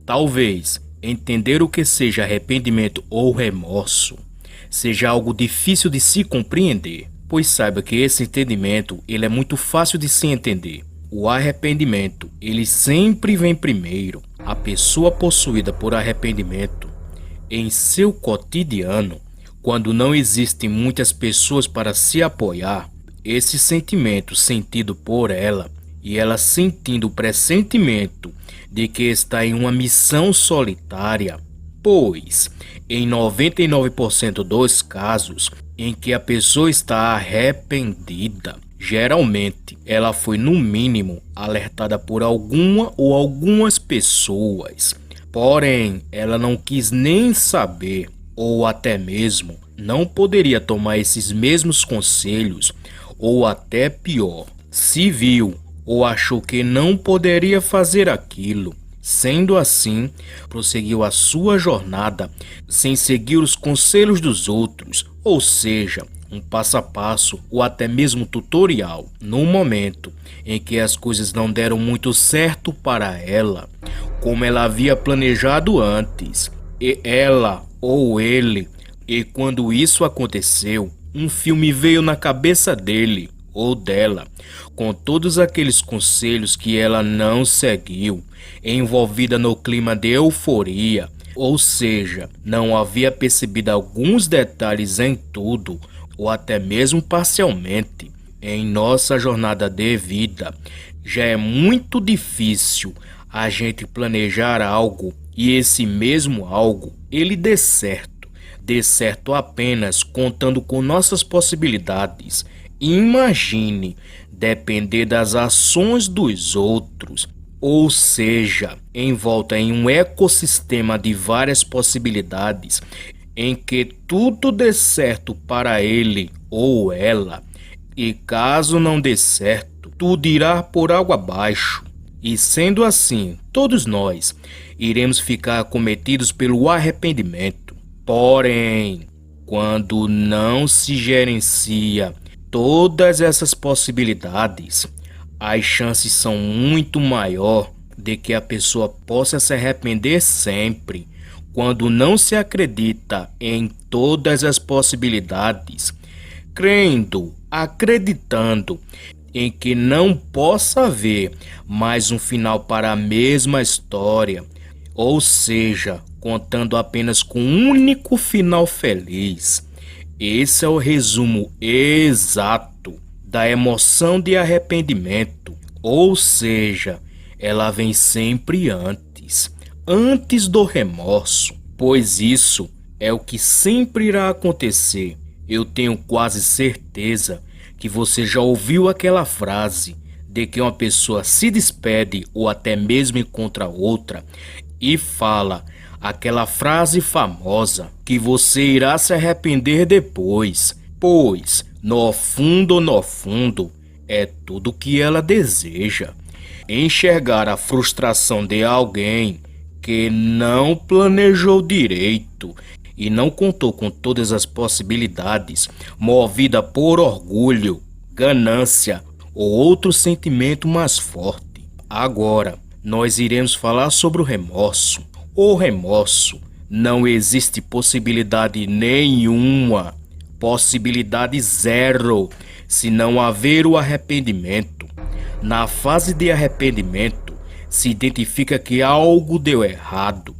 Talvez entender o que seja arrependimento ou remorso seja algo difícil de se compreender, pois saiba que esse entendimento ele é muito fácil de se entender. O arrependimento, ele sempre vem primeiro. A pessoa possuída por arrependimento em seu cotidiano, quando não existem muitas pessoas para se apoiar, esse sentimento sentido por ela e ela sentindo o pressentimento de que está em uma missão solitária, pois em 99% dos casos em que a pessoa está arrependida, geralmente ela foi no mínimo alertada por alguma ou algumas pessoas, porém ela não quis nem saber ou até mesmo não poderia tomar esses mesmos conselhos ou até pior, se viu ou achou que não poderia fazer aquilo. Sendo assim, prosseguiu a sua jornada sem seguir os conselhos dos outros, ou seja, um passo a passo ou até mesmo tutorial. No momento em que as coisas não deram muito certo para ela, como ela havia planejado antes, e ela ou ele, e quando isso aconteceu, um filme veio na cabeça dele ou dela, com todos aqueles conselhos que ela não seguiu, envolvida no clima de euforia, ou seja, não havia percebido alguns detalhes em tudo, ou até mesmo parcialmente. Em nossa jornada de vida, já é muito difícil a gente planejar algo e esse mesmo algo, ele dê certo apenas contando com nossas possibilidades. Imagine depender das ações dos outros, ou seja, envolta em um ecossistema de várias possibilidades em que tudo dê certo para ele ou ela, e caso não dê certo, tudo irá por água abaixo. E sendo assim, todos nós iremos ficar acometidos pelo arrependimento. Porém, quando não se gerencia todas essas possibilidades, as chances são muito maior de que a pessoa possa se arrepender sempre. Quando não se acredita em todas as possibilidades, acreditando em que não possa haver mais um final para a mesma história, ou seja, contando apenas com um único final feliz. Esse é o resumo exato da emoção de arrependimento, ou seja, ela vem sempre antes do remorso, pois isso é o que sempre irá acontecer. Eu tenho quase certeza que você já ouviu aquela frase de que uma pessoa se despede ou até mesmo encontra outra e fala aquela frase famosa que você irá se arrepender depois, pois no fundo é tudo que ela deseja. Enxergar a frustração de alguém que não planejou direito e não contou com todas as possibilidades, movida por orgulho, ganância ou outro sentimento mais forte. Agora, nós iremos falar sobre o remorso. O remorso, não existe possibilidade nenhuma, possibilidade zero, se não haver o arrependimento. Na fase de arrependimento, se identifica que algo deu errado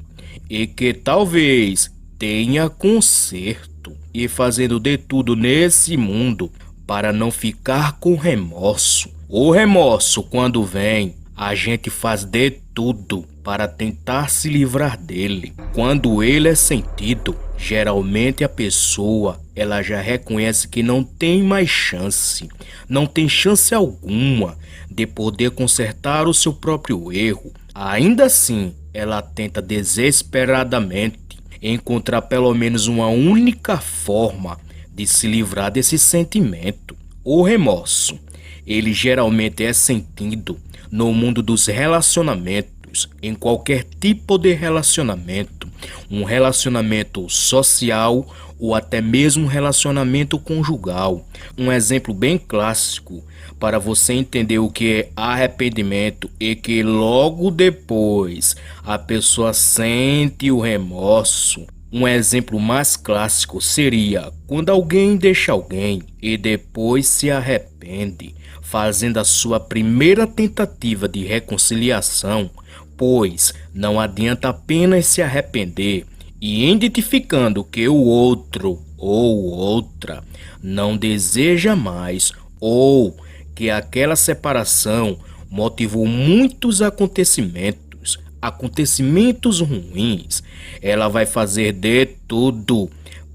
e que talvez tenha conserto, e fazendo de tudo nesse mundo para não ficar com remorso. O remorso, quando vem, a gente faz de tudo para tentar se livrar dele. Quando ele é sentido, geralmente a pessoa ela já reconhece que não tem mais chance, não tem chance alguma de poder consertar o seu próprio erro. Ainda assim, ela tenta desesperadamente encontrar pelo menos uma única forma de se livrar desse sentimento. O remorso, ele geralmente é sentido no mundo dos relacionamentos, em qualquer tipo de relacionamento, um relacionamento social ou até mesmo um relacionamento conjugal. Um exemplo bem clássico para você entender o que é arrependimento e que logo depois a pessoa sente o remorso. Um exemplo mais clássico seria quando alguém deixa alguém e depois se arrepende, fazendo a sua primeira tentativa de reconciliação, pois não adianta apenas se arrepender e identificando que o outro ou outra não deseja mais ou que aquela separação motivou muitos acontecimentos ruins, ela vai fazer de tudo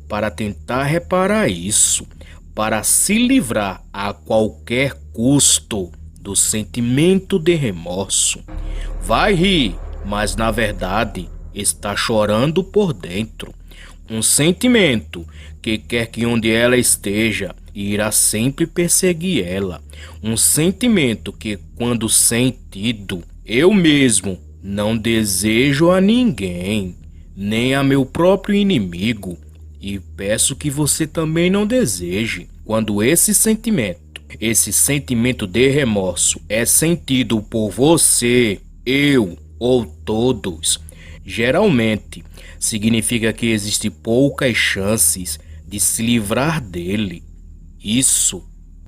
para tentar reparar isso, para se livrar a qualquer custo do sentimento de remorso. Vai rir, mas na verdade está chorando por dentro. Um sentimento que quer que onde ela esteja, irá sempre perseguir ela. Um sentimento que, quando sentido, eu mesmo não desejo a ninguém, nem a meu próprio inimigo, e peço que você também não deseje. Quando esse sentimento de remorso é sentido por você, eu ou todos, geralmente significa que existe poucas chances de se livrar dele. Isso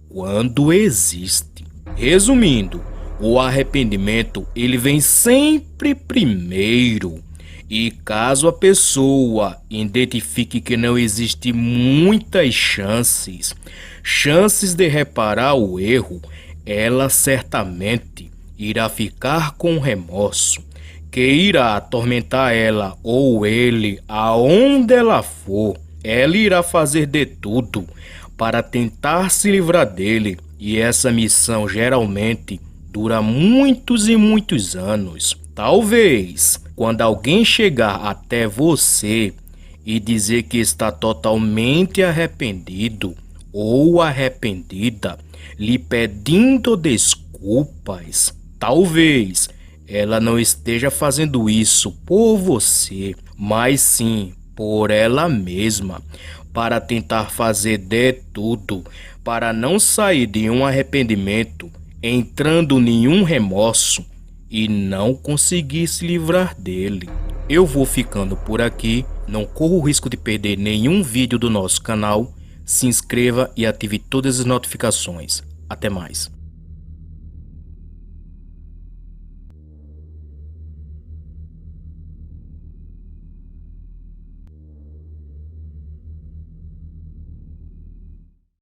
quando existe. Resumindo, o arrependimento ele vem sempre primeiro. E caso a pessoa identifique que não existe muitas chances de reparar o erro, ela certamente irá ficar com remorso, que irá atormentar ela ou ele aonde ela for. Ela irá fazer de tudo para tentar se livrar dele, e essa missão geralmente dura muitos e muitos anos. Talvez, quando alguém chegar até você e dizer que está totalmente arrependido ou arrependida, lhe pedindo desculpas, talvez ela não esteja fazendo isso por você, mas sim por ela mesma, para tentar fazer de tudo para não sair de um arrependimento, entrando em um remorso e não conseguir se livrar dele. Eu vou ficando por aqui, não corro o risco de perder nenhum vídeo do nosso canal. Se inscreva e ative todas as notificações. Até mais.